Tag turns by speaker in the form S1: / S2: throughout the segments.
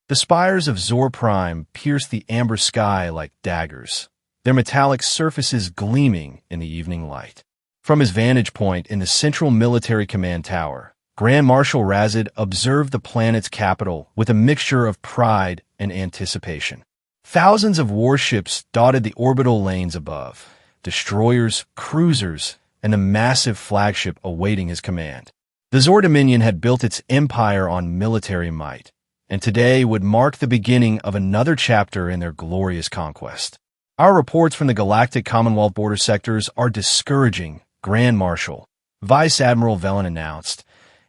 S1: The spires of Zor Prime pierced the amber sky like daggers, their metallic surfaces gleaming in the evening light. From his vantage point in the Central Military Command Tower, Grand Marshal Razid observed the planet's capital with a mixture of pride and anticipation. Thousands of warships dotted the orbital lanes above, destroyers, cruisers, and a massive flagship awaiting his command. The Zor Dominion had built its empire on military might, and today would mark the beginning of another chapter in their glorious conquest. Our reports from the Galactic Commonwealth border sectors are discouraging, Grand Marshal, Vice Admiral Velen announced,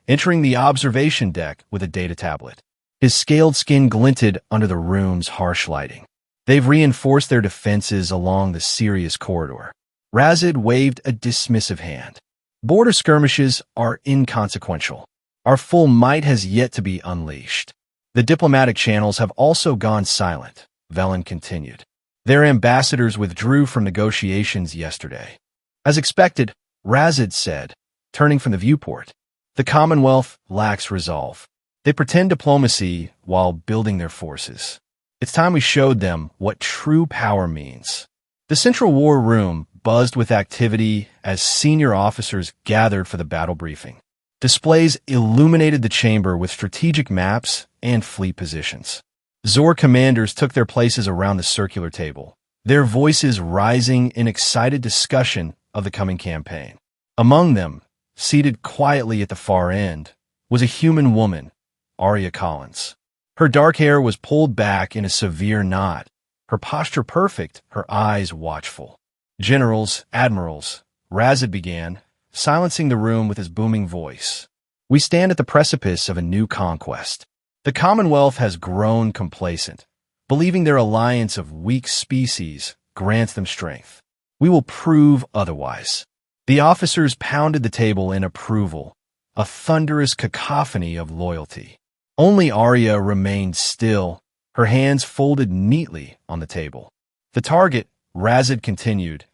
S1: entering the observation deck with a data tablet. His scaled skin glinted under the room's harsh lighting. They've reinforced their defenses along the Sirius corridor. Razid waved a dismissive hand. Border skirmishes are inconsequential. Our full might has yet to be unleashed. The diplomatic channels have also gone silent, Velen continued. Their ambassadors withdrew from negotiations yesterday. As expected, Razid said, turning from the viewport. The Commonwealth lacks resolve. They pretend diplomacy while building their forces. It's time we showed them what true power means. The Central War Room buzzed with activity as senior officers gathered for the battle briefing. Displays illuminated the chamber with strategic maps and fleet positions. Zor commanders took their places around the circular table, their voices rising in excited discussion of the coming campaign. Among them, seated quietly at the far end, was a human woman, Arya Collins. Her dark hair was pulled back in a severe knot, her posture perfect, her eyes watchful. Generals, admirals, Razid began, silencing the room with his booming voice. We stand at the precipice of a new conquest. The Commonwealth has grown complacent, believing their alliance of weak species grants them strength. We will prove otherwise. The officers pounded the table in approval, a thunderous cacophony of loyalty. Only Arya remained still, her hands folded neatly on the table. The target, Razid continued,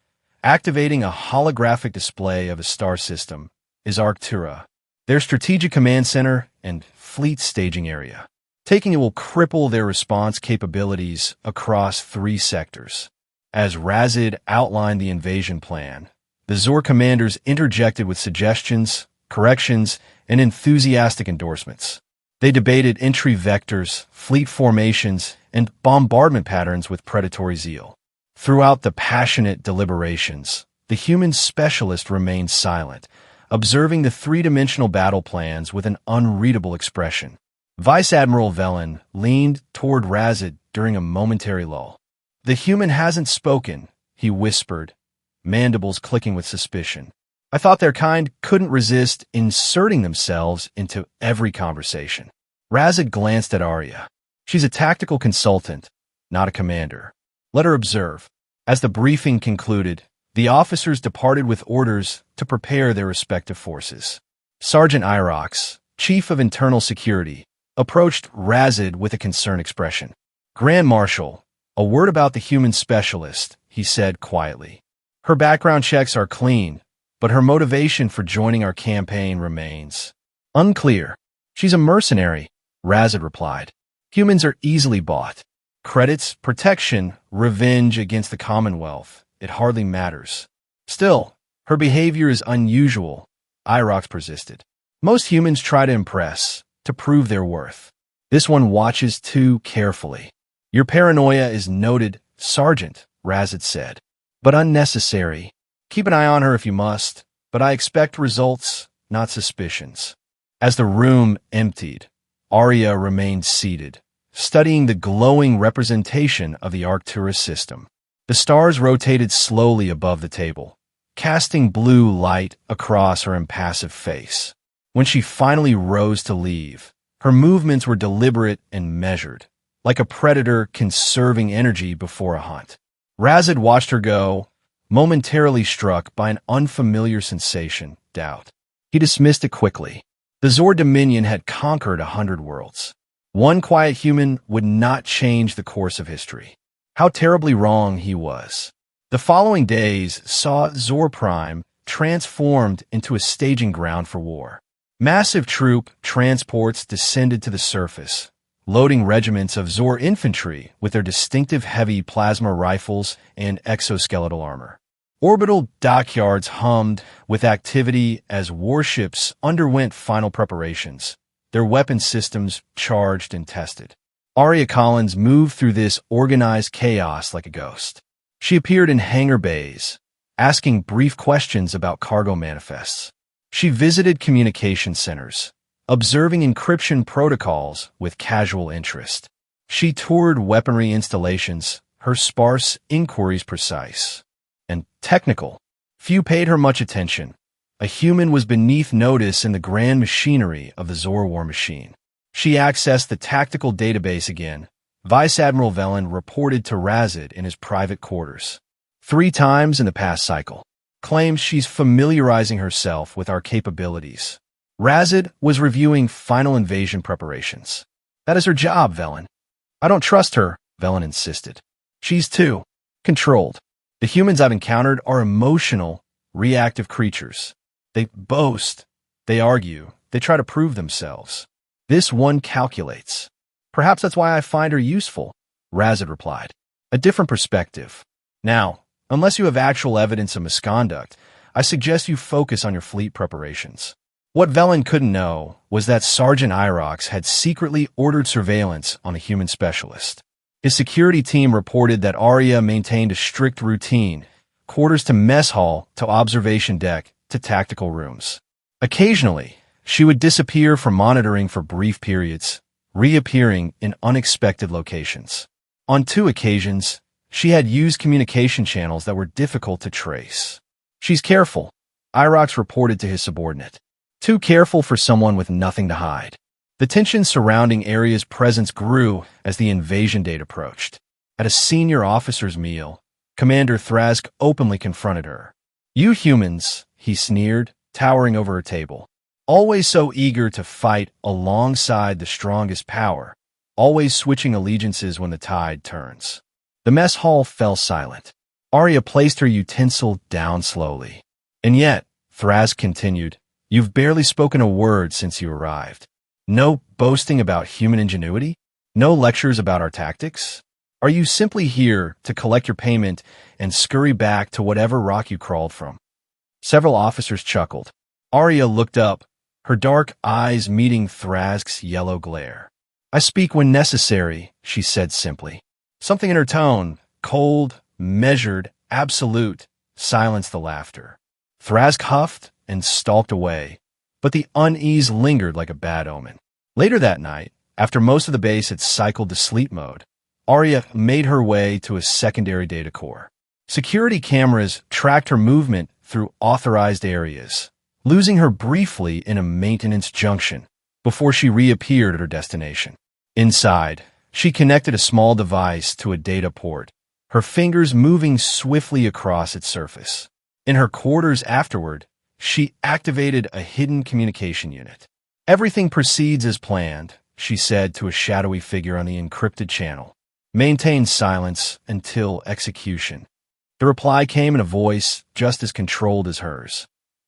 S1: activating a holographic display of a star system, is Arctura, their strategic command center and fleet staging area. Taking it will cripple their response capabilities across 3 sectors. As Razid outlined the invasion plan, the Zor commanders interjected with suggestions, corrections, and enthusiastic endorsements. They debated entry vectors, fleet formations, and bombardment patterns with predatory zeal. Throughout the passionate deliberations, the human specialist remained silent, observing the 3-dimensional battle plans with an unreadable expression. Vice Admiral Velen leaned toward Razid during a momentary lull. The human hasn't spoken, he whispered, mandibles clicking with suspicion. I thought their kind couldn't resist inserting themselves into every conversation. Razid glanced at Arya. She's a tactical consultant, not a commander. Let her observe. As the briefing concluded, the officers departed with orders to prepare their respective forces. Sergeant Irox, Chief of Internal Security, approached Razid with a concerned expression. Grand Marshal, a word about the human specialist, he said quietly. Her background checks are clean, but her motivation for joining our campaign remains unclear. She's a mercenary, Razid replied. Humans are easily bought. Credits, protection, revenge against the Commonwealth. It hardly matters. Still, her behavior is unusual, Irox persisted. Most humans try to impress, to prove their worth. This one watches too carefully. Your paranoia is noted, Sergeant, Razid said, but unnecessary. Keep an eye on her if you must, but I expect results, not suspicions. As the room emptied, Arya remained seated, studying the glowing representation of the Arcturus system. The stars rotated slowly above the table, casting blue light across her impassive face. When she finally rose to leave, her movements were deliberate and measured, like a predator conserving energy before a hunt. Razid watched her go, momentarily struck by an unfamiliar sensation, doubt. He dismissed it quickly. The Zor Dominion had conquered 100 worlds. One quiet human would not change the course of history. How terribly wrong he was. The following days saw Zor Prime transformed into a staging ground for war. Massive troop transports descended to the surface, loading regiments of Zor infantry with their distinctive heavy plasma rifles and exoskeletal armor. Orbital dockyards hummed with activity as warships underwent final preparations, their weapon systems charged and tested. Arya Collins moved through this organized chaos like a ghost. She appeared in hangar bays, asking brief questions about cargo manifests. She visited communication centers, observing encryption protocols with casual interest. She toured weaponry installations, her sparse inquiries precise and technical. Few paid her much attention. A human was beneath notice in the grand machinery of the Zor war machine. She accessed the tactical database again. Vice Admiral Velen reported to Razid in his private quarters. 3 times in the past cycle. Claims she's familiarizing herself with our capabilities. Razid was reviewing final invasion preparations. That is her job, Velen. I don't trust her, Velen insisted. She's too controlled. The humans I've encountered are emotional, reactive creatures. They boast, they argue, they try to prove themselves. This one calculates. Perhaps that's why I find her useful, Razid replied. A different perspective. Now, unless you have actual evidence of misconduct, I suggest you focus on your fleet preparations. What Velen couldn't know was that Sergeant Irox had secretly ordered surveillance on a human specialist. His security team reported that Arya maintained a strict routine, quarters to mess hall to observation deck to tactical rooms. Occasionally, she would disappear from monitoring for brief periods, reappearing in unexpected locations. On 2 occasions, she had used communication channels that were difficult to trace. She's careful, Irox reported to his subordinate. Too careful for someone with nothing to hide. The tension surrounding Arya's presence grew as the invasion date approached. At a senior officer's meal, Commander Thrask openly confronted her. You humans, he sneered, towering over her table. Always so eager to fight alongside the strongest power, always switching allegiances when the tide turns. The mess hall fell silent. Arya placed her utensil down slowly. And yet, Thrask continued, you've barely spoken a word since you arrived. No boasting about human ingenuity? No lectures about our tactics? Are you simply here to collect your payment and scurry back to whatever rock you crawled from? Several officers chuckled. Arya looked up, her dark eyes meeting Thrask's yellow glare. I speak when necessary, she said simply. Something in her tone, cold, measured, absolute, silenced the laughter. Thrask huffed and stalked away, but the unease lingered like a bad omen. Later that night, after most of the base had cycled to sleep mode, Arya made her way to a secondary data core. Security cameras tracked her movement through authorized areas, losing her briefly in a maintenance junction before she reappeared at her destination. Inside, she connected a small device to a data port, her fingers moving swiftly across its surface. In her quarters afterward, she activated a hidden communication unit. Everything proceeds as planned, she said to a shadowy figure on the encrypted channel. Maintain silence until execution. The reply came in a voice just as controlled as hers.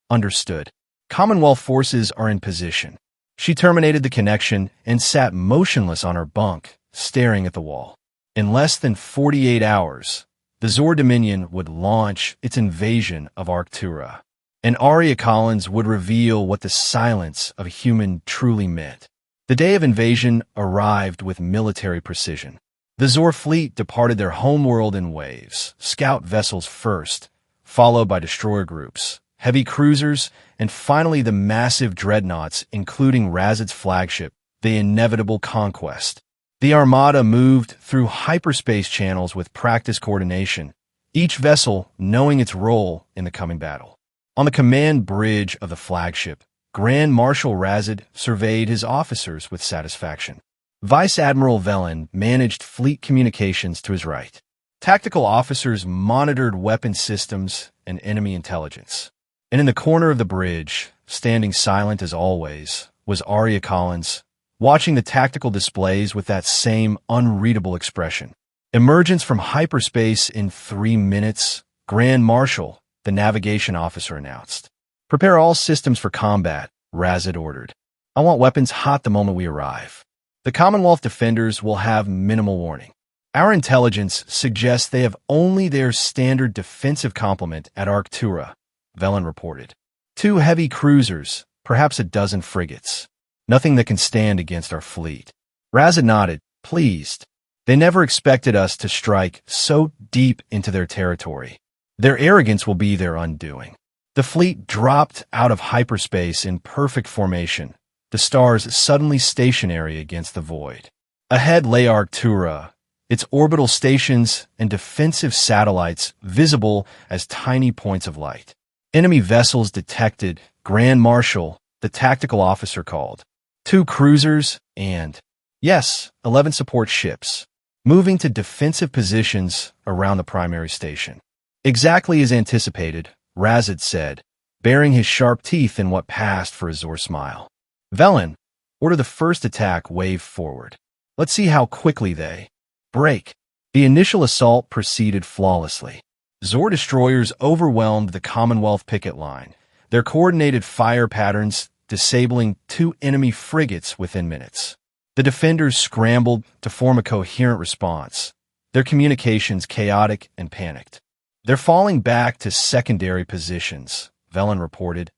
S1: Understood. Commonwealth forces are in position. She terminated the connection and sat motionless on her bunk, staring at the wall. In less than 48 hours, the Zor Dominion would launch its invasion of Arctura, and Arya Collins would reveal what the silence of a human truly meant. The day of invasion arrived with military precision. The Zor fleet departed their homeworld in waves, scout vessels first, followed by destroyer groups, heavy cruisers, and finally the massive dreadnoughts, including Razid's flagship, the inevitable Conquest. The Armada moved through hyperspace channels with practice coordination, each vessel knowing its role in the coming battle. On the command bridge of the flagship, Grand Marshal Razid surveyed his officers with satisfaction. Vice Admiral Velen managed fleet communications to his right. Tactical officers monitored weapon systems and enemy intelligence. And in the corner of the bridge, standing silent as always, was Arya Collins, watching the tactical displays with that same unreadable expression. Emergence from hyperspace in 3 minutes, Grand Marshal, the navigation officer announced. Prepare all systems for combat, Razid ordered. I want weapons hot the moment we arrive. The Commonwealth defenders will have minimal warning. Our intelligence suggests they have only their standard defensive complement at Arctura, Velen reported. 2 heavy cruisers, perhaps a dozen frigates. Nothing that can stand against our fleet. Razid nodded, pleased. They never expected us to strike so deep into their territory. Their arrogance will be their undoing. The fleet dropped out of hyperspace in perfect formation, the stars suddenly stationary against the void. Ahead lay Arctura, its orbital stations and defensive satellites visible as tiny points of light. Enemy vessels detected, Grand Marshal, the tactical officer called. 2 cruisers and, yes, 11 support ships, moving to defensive positions around the primary station. Exactly as anticipated, Razid said, baring his sharp teeth in what passed for a Zor smile. Velen, order the first attack wave forward. Let's see how quickly they break. The initial assault proceeded flawlessly. Zor destroyers overwhelmed the Commonwealth picket line, their coordinated fire patterns disabling 2 enemy frigates within minutes. The defenders scrambled to form a coherent response, their communications chaotic and panicked. They're falling back to secondary positions, Velen reported,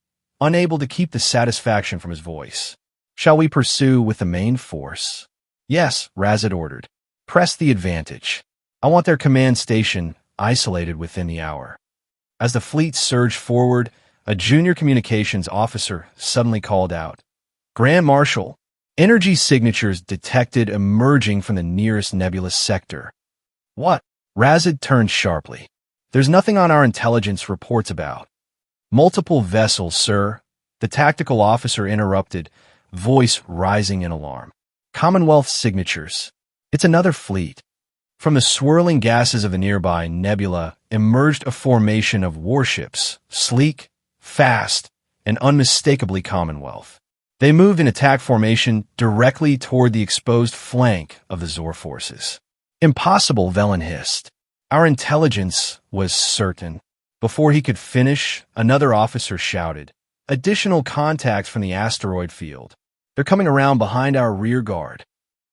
S1: unable to keep the satisfaction from his voice. Shall we pursue with the main force? Yes, Razid ordered. Press the advantage. I want their command station isolated within the hour. As the fleet surged forward, a junior communications officer suddenly called out, Grand Marshal, energy signatures detected emerging from the nearest nebulous sector. What? Razid turned sharply. There's nothing on our intelligence reports about. Multiple vessels, sir, the tactical officer interrupted, voice rising in alarm. Commonwealth signatures. It's another fleet. From the swirling gases of the nearby nebula emerged a formation of warships, sleek, fast, and unmistakably Commonwealth. They moved in attack formation directly toward the exposed flank of the Zor forces. Impossible, Velen hissed. Our intelligence was certain. Before he could finish, another officer shouted, additional contacts from the asteroid field. They're coming around behind our rear guard.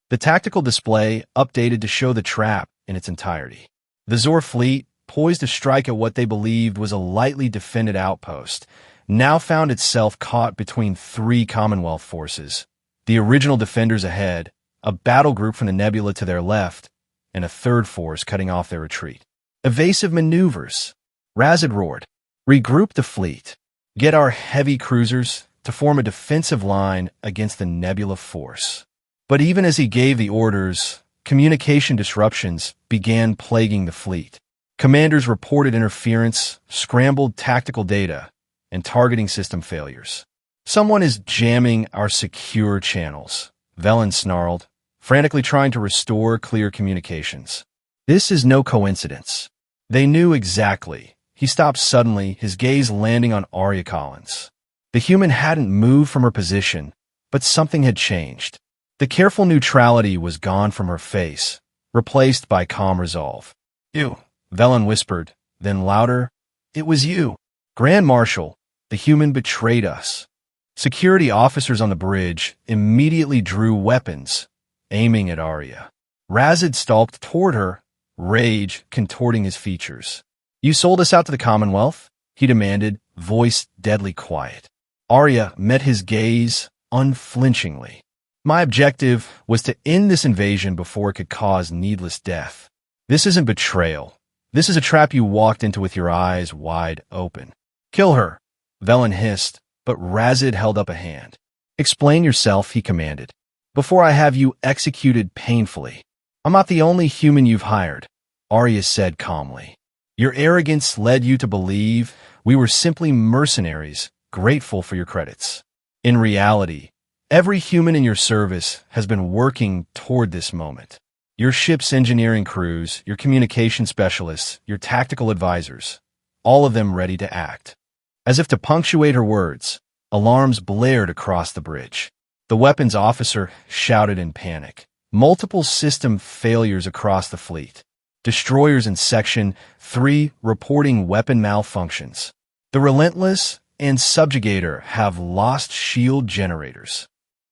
S1: The tactical display updated to show the trap in its entirety. The Zor fleet, poised to strike at what they believed was a lightly defended outpost, now found itself caught between 3 Commonwealth forces. The original defenders ahead, a battle group from the nebula to their left, and a third force cutting off their retreat. Evasive maneuvers. Razid roared. Regroup the fleet. Get our heavy cruisers to form a defensive line against the nebula force. But even as he gave the orders, communication disruptions began plaguing the fleet. Commanders reported interference, scrambled tactical data, and targeting system failures. Someone is jamming our secure channels, Velen snarled, frantically trying to restore clear communications. This is no coincidence. They knew exactly. He stopped suddenly, his gaze landing on Arya Collins. The human hadn't moved from her position, but something had changed. The careful neutrality was gone from her face, replaced by calm resolve. You, Velen whispered, then louder, it was you. Grand Marshal, the human betrayed us. Security officers on the bridge immediately drew weapons, aiming at Arya. Razid stalked toward her, rage contorting his features. You sold us out to the Commonwealth? He demanded, voice deadly quiet. Arya met his gaze unflinchingly. My objective was to end this invasion before it could cause needless death. This isn't betrayal. This is a trap you walked into with your eyes wide open. Kill her, Velen hissed, but Razid held up a hand. Explain yourself, he commanded, before I have you executed painfully. I'm not the only human you've hired, Arya said calmly. Your arrogance led you to believe we were simply mercenaries, grateful for your credits. In reality, every human in your service has been working toward this moment. Your ship's engineering crews, your communication specialists, your tactical advisors, all of them ready to act. As if to punctuate her words, alarms blared across the bridge. The weapons officer shouted in panic. Multiple system failures across the fleet. Destroyers in Section 3 reporting weapon malfunctions. The Relentless and Subjugator have lost shield generators.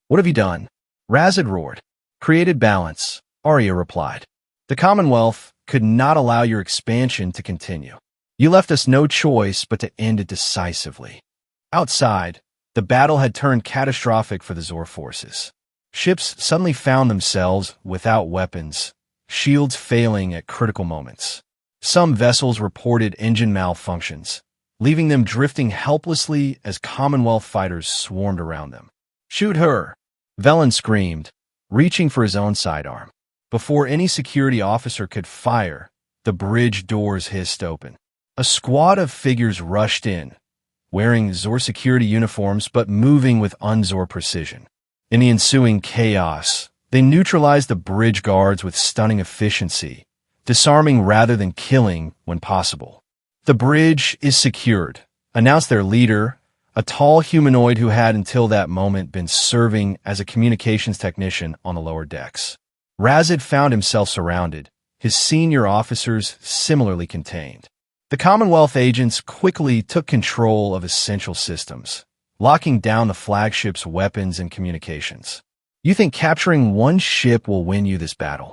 S1: What have you done? Razid roared. Created balance, Arya replied. The Commonwealth could not allow your expansion to continue. You left us no choice but to end it decisively. Outside, the battle had turned catastrophic for the Zor forces. Ships suddenly found themselves without weapons, shields failing at critical moments. Some vessels reported engine malfunctions, leaving them drifting helplessly as Commonwealth fighters swarmed around them. "Shoot her!" Velen screamed, reaching for his own sidearm. Before any security officer could fire, the bridge doors hissed open. A squad of figures rushed in, wearing Zor security uniforms but moving with un-Zor precision. In the ensuing chaos, they neutralized the bridge guards with stunning efficiency, disarming rather than killing when possible. "The bridge is secured," announced their leader, a tall humanoid who had until that moment been serving as a communications technician on the lower decks. Razid found himself surrounded, his senior officers similarly contained. The Commonwealth agents quickly took control of essential systems, locking down the flagship's weapons and communications. "You think capturing one ship will win you this battle?"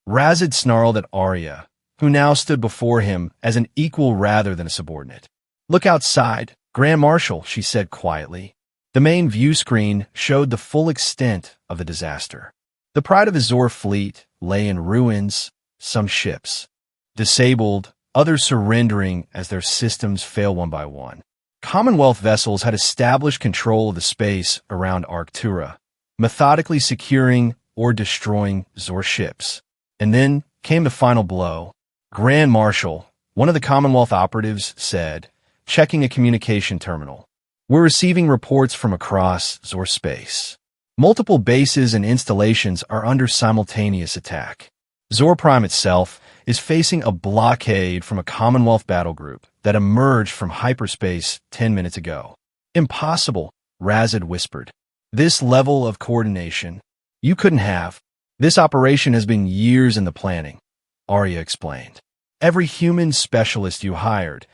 S1: Razid snarled at Arya, who now stood before him as an equal rather than a subordinate. "Look outside, Grand Marshal," she said quietly. The main view screen showed the full extent of the disaster. The pride of the Zor fleet lay in ruins, some ships disabled, others surrendering as their systems failed one by one. Commonwealth vessels had established control of the space around Arctura, methodically securing or destroying Zor ships. And then came the final blow. "Grand Marshal," one of the Commonwealth operatives said, checking a communication terminal. "We're receiving reports from across Zor space. Multiple bases and installations are under simultaneous attack. Zor Prime itself is facing a blockade from a Commonwealth battle group that emerged from hyperspace 10 minutes ago." "Impossible," Razid whispered. "This level of coordination, you couldn't have. This operation has been years in the planning," Arya explained. "Every human specialist you hired,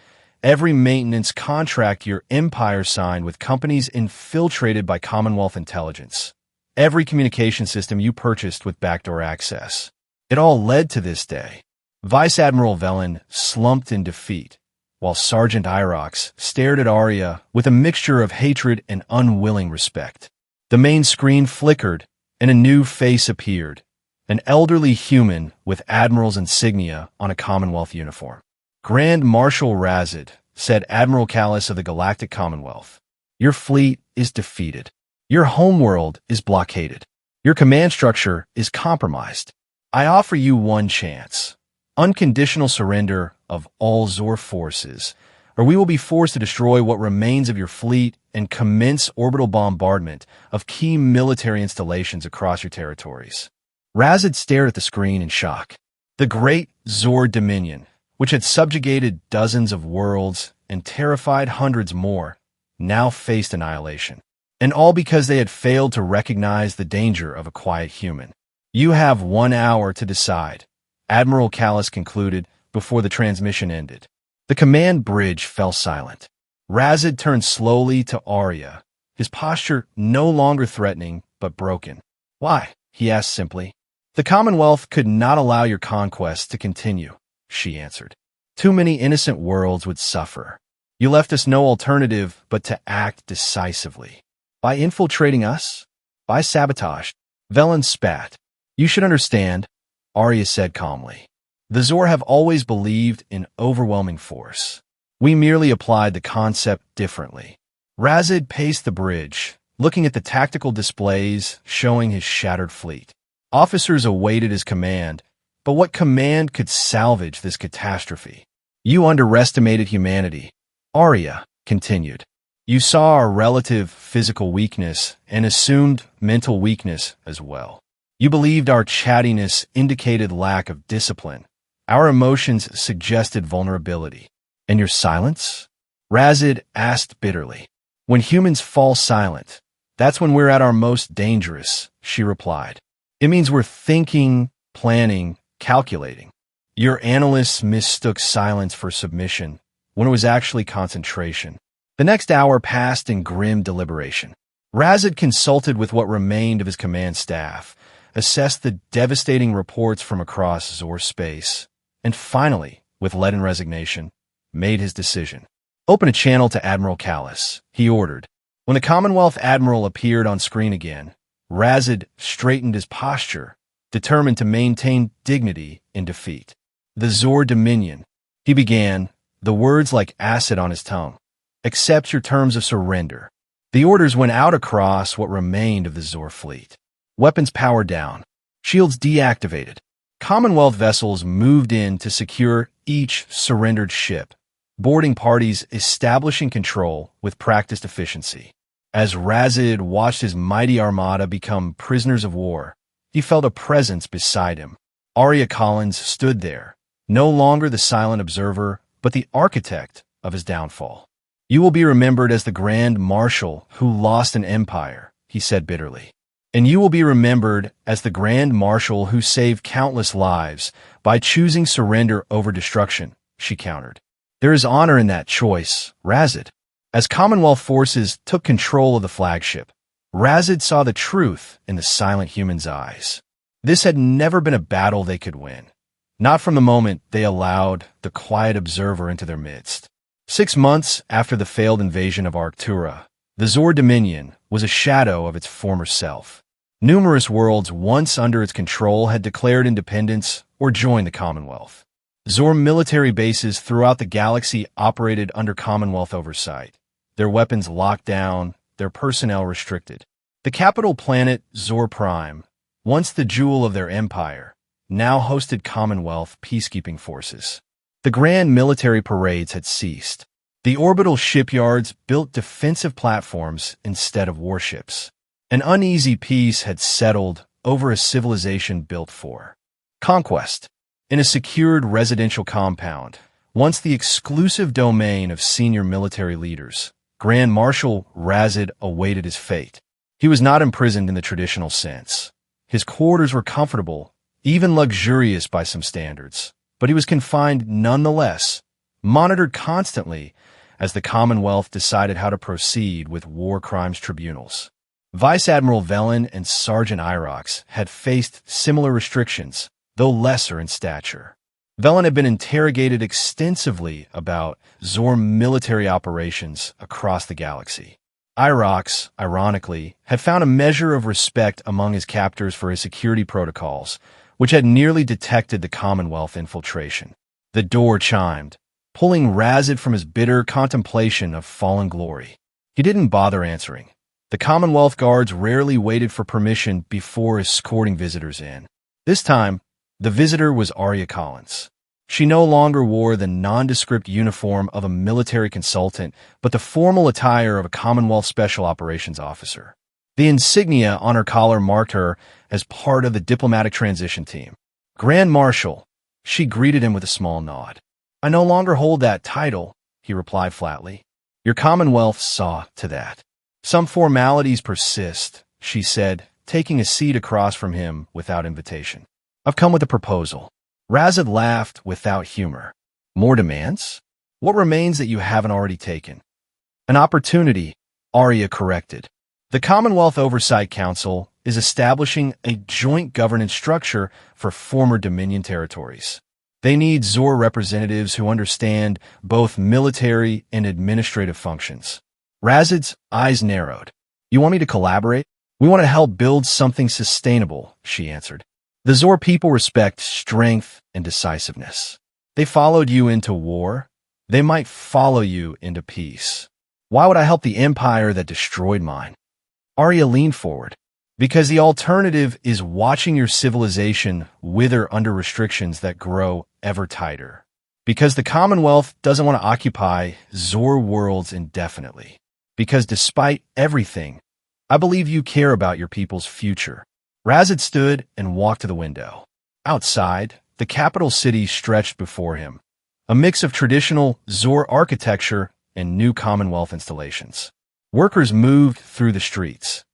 S1: every maintenance contract your empire signed with companies infiltrated by Commonwealth intelligence, every communication system you purchased with backdoor access. It all led to this day." Vice Admiral Velen slumped in defeat, while Sergeant Irox stared at Arya with a mixture of hatred and unwilling respect. The main screen flickered, and a new face appeared, an elderly human with Admiral's insignia on a Commonwealth uniform. "Grand Marshal Razid," said Admiral Callis of the Galactic Commonwealth, "your fleet is defeated. Your homeworld is blockaded. Your command structure is compromised. I offer you one chance. Unconditional surrender of all Zor forces, or we will be forced to destroy what remains of your fleet and commence orbital bombardment of key military installations across your territories." Razid stared at the screen in shock. The great Zor Dominion, which had subjugated dozens of worlds and terrified hundreds more, now faced annihilation. And all because they had failed to recognize the danger of a quiet human. "You have 1 hour to decide," Admiral Callis concluded before the transmission ended. The command bridge fell silent. Razid turned slowly to Arya, his posture no longer threatening but broken. "Why?" he asked simply. "The Commonwealth could not allow your conquest to continue," she answered. "Too many innocent worlds would suffer. You left us no alternative but to act decisively. By infiltrating us? By sabotage?" Velen spat. "You should understand," Arya said calmly. "The Zor have always believed in overwhelming force. We merely applied the concept differently." Razid paced the bridge, looking at the tactical displays showing his shattered fleet. Officers awaited his command, but what command could salvage this catastrophe? "You underestimated humanity," Arya continued. "You saw our relative physical weakness and assumed mental weakness as well. You believed our chattiness indicated lack of discipline. Our emotions suggested vulnerability. And your silence?" Razid asked bitterly. "When humans fall silent, that's when we're at our most dangerous," she replied. "It means we're thinking, planning, calculating. Your analysts mistook silence for submission, when it was actually concentration." The next hour passed in grim deliberation. Razid consulted with what remained of his command staff, assessed the devastating reports from across Zor space, and finally, with leaden resignation, made his decision. "Open a channel to Admiral Callis," he ordered. When the Commonwealth Admiral appeared on screen again, Razid straightened his posture, determined to maintain dignity in defeat. "The Zor Dominion," he began, the words like acid on his tongue. "Accept your terms of surrender." The orders went out across what remained of the Zor fleet. Weapons powered down, shields deactivated. Commonwealth vessels moved in to secure each surrendered ship, boarding parties establishing control with practiced efficiency. As Razid watched his mighty armada become prisoners of war, he felt a presence beside him. Arya Collins stood there, no longer the silent observer, but the architect of his downfall. "You will be remembered as the Grand Marshal who lost an empire," he said bitterly. "And you will be remembered as the Grand Marshal who saved countless lives by choosing surrender over destruction," she countered. "There is honor in that choice, Razid." As Commonwealth forces took control of the flagship, Razid saw the truth in the silent human's eyes. This had never been a battle they could win, not from the moment they allowed the quiet observer into their midst. 6 months after the failed invasion of Arctura, the Zor Dominion was a shadow of its former self. Numerous worlds once under its control had declared independence or joined the Commonwealth. Zor military bases throughout the galaxy operated under Commonwealth oversight, their weapons locked down, their personnel restricted. The capital planet, Zor Prime, once the jewel of their empire, now hosted Commonwealth peacekeeping forces. The grand military parades had ceased. The orbital shipyards built defensive platforms instead of warships. An uneasy peace had settled over a civilization built for conquest. In a secured residential compound, once the exclusive domain of senior military leaders, Grand Marshal Razid awaited his fate. He was not imprisoned in the traditional sense. His quarters were comfortable, even luxurious by some standards, but he was confined nonetheless, monitored constantly as the Commonwealth decided how to proceed with war crimes tribunals. Vice Admiral Velen and Sergeant Irox had faced similar restrictions, though lesser in stature. Velen had been interrogated extensively about Zor military operations across the galaxy. Irox, ironically, had found a measure of respect among his captors for his security protocols, which had nearly detected the Commonwealth infiltration. The door chimed, pulling Razid from his bitter contemplation of fallen glory. He didn't bother answering. The Commonwealth guards rarely waited for permission before escorting visitors in. This time, the visitor was Arya Collins. She no longer wore the nondescript uniform of a military consultant, but the formal attire of a Commonwealth Special Operations officer. The insignia on her collar marked her as part of the diplomatic transition team. "Grand Marshal," she greeted him with a small nod. "I no longer hold that title," he replied flatly. "Your Commonwealth saw to that." "Some formalities persist," she said, taking a seat across from him without invitation. "I've come with a proposal." Razid laughed without humor. "More demands? What remains that you haven't already taken?" "An opportunity," Arya corrected. "The Commonwealth Oversight Council is establishing a joint governance structure for former Dominion territories. They need Zor representatives who understand both military and administrative functions." Razid's eyes narrowed. "You want me to collaborate?" "We want to help build something sustainable," she answered. "The Zor people respect strength and decisiveness. They followed you into war. They might follow you into peace. Why would I help the empire that destroyed mine?" Arya leaned forward. "Because the alternative is watching your civilization wither under restrictions that grow ever tighter. Because the Commonwealth doesn't want to occupy Zor worlds indefinitely. Because despite everything, I believe you care about your people's future." Razid stood and walked to the window. Outside, the capital city stretched before him, a mix of traditional Zor architecture and new Commonwealth installations. Workers moved through the streets,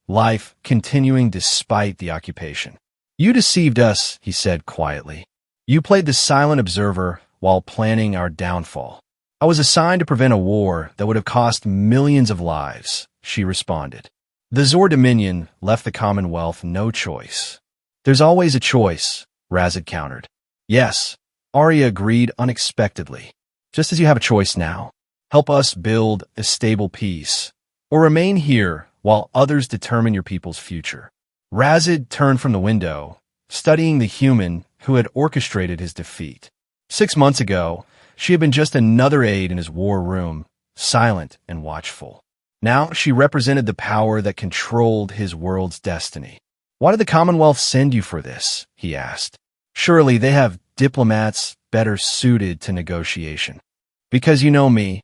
S1: life continuing despite the occupation. "You deceived us," he said quietly. "You played the silent observer while planning our downfall." "I was assigned to prevent a war that would have cost millions of lives," she responded. The Zor Dominion left the Commonwealth no choice. There's always a choice, Razid countered. Yes, Arya agreed unexpectedly. Just as you have a choice now. Help us build a stable peace, or remain here while others determine your people's future. Razid turned from the window, studying the human who had orchestrated his defeat. 6 months ago, she had been just another aide in his war room, silent and watchful. Now she represented the power that controlled his world's destiny. Why did the Commonwealth send you for this? He asked. Surely they have diplomats better suited to negotiation. Because you know me,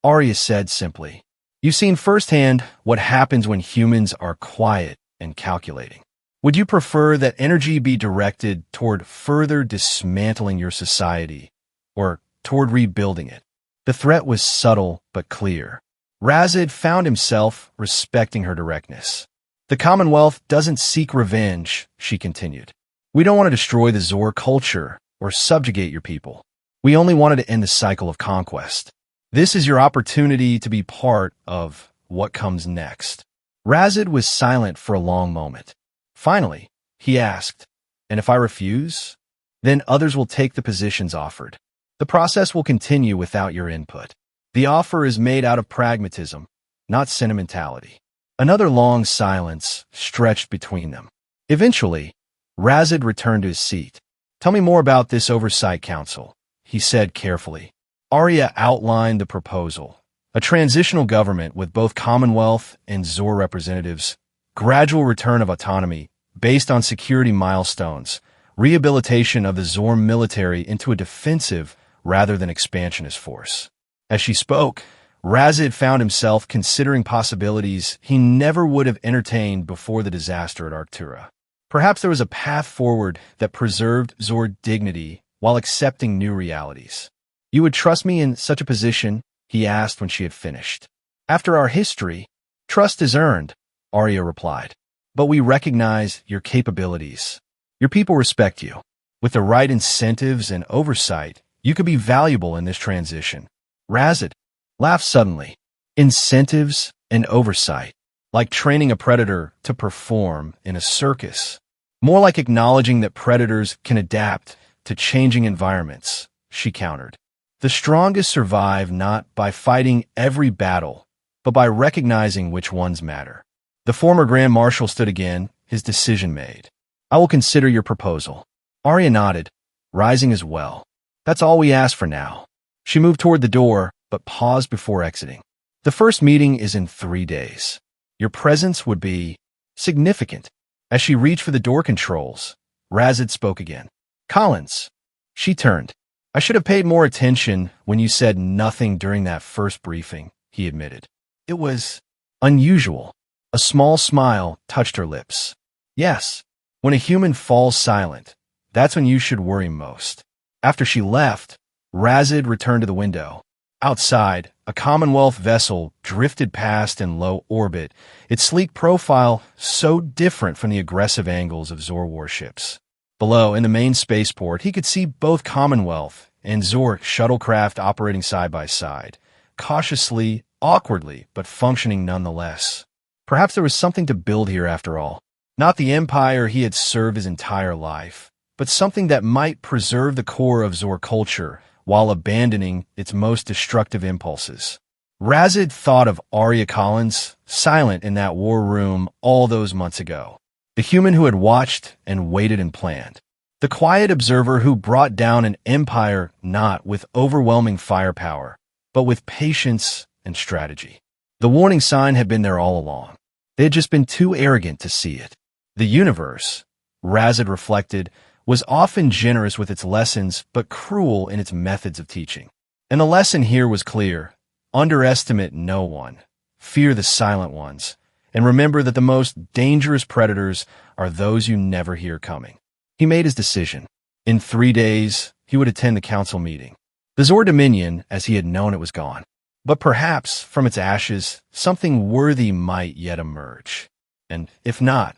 S1: Arya said simply. You've seen firsthand what happens when humans are quiet and calculating. Would you prefer that energy be directed toward further dismantling your society, or toward rebuilding it? The threat was subtle but clear. Razid found himself respecting her directness. The Commonwealth doesn't seek revenge, she continued. We don't want to destroy the Zor culture or subjugate your people. We only wanted to end the cycle of conquest. This is your opportunity to be part of what comes next. Razid was silent for a long moment. Finally, he asked, and if I refuse, then others will take the positions offered. The process will continue without your input. The offer is made out of pragmatism, not sentimentality. Another long silence stretched between them. Eventually, Razid returned to his seat. Tell me more about this Oversight Council, he said carefully. Arya outlined the proposal. A transitional government with both Commonwealth and Zor representatives, gradual return of autonomy based on security milestones, rehabilitation of the Zor military into a defensive rather than expansionist force. As she spoke, Razid found himself considering possibilities he never would have entertained before the disaster at Arctura. Perhaps there was a path forward that preserved Zor dignity while accepting new realities. You would trust me in such a position? He asked when she had finished. After our history, trust is earned, Arya replied. But we recognize your capabilities. Your people respect you. With the right incentives and oversight, you could be valuable in this transition. Razid laughed suddenly. Incentives and oversight, like training a predator to perform in a circus. More like acknowledging that predators can adapt to changing environments, she countered. The strongest survive not by fighting every battle, but by recognizing which ones matter. The former Grand Marshal stood again, his decision made. I will consider your proposal. Arya nodded, rising as well. That's all we ask for now. She moved toward the door, but paused before exiting. The first meeting is in 3 days. Your presence would be significant. As she reached for the door controls, Razid spoke again. Collins. She turned. I should have paid more attention when you said nothing during that first briefing, he admitted. It was unusual. A small smile touched her lips. Yes, when a human falls silent, that's when you should worry most. After she left, Razid returned to the window. Outside, a Commonwealth vessel drifted past in low orbit, its sleek profile so different from the aggressive angles of Zor warships. Below, in the main spaceport, he could see both Commonwealth and Zor shuttlecraft operating side by side, cautiously, awkwardly, but functioning nonetheless. Perhaps there was something to build here after all. Not the empire he had served his entire life, but something that might preserve the core of Zor culture while abandoning its most destructive impulses. Razid thought of Arya Collins, silent in that war room all those months ago. The human who had watched and waited and planned. The quiet observer who brought down an empire not with overwhelming firepower, but with patience and strategy. The warning sign had been there all along. They had just been too arrogant to see it. The universe, Razid reflected, was often generous with its lessons but cruel in its methods of teaching. And the lesson here was clear. Underestimate no one. Fear the silent ones. And remember that the most dangerous predators are those you never hear coming. He made his decision. In 3 days, he would attend the council meeting. The Zor Dominion, as he had known it, was gone. But perhaps, from its ashes, something worthy might yet emerge. And if not,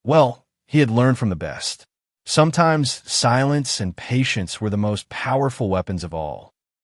S1: well, he had learned from the best. Sometimes silence and patience were the most powerful weapons of all.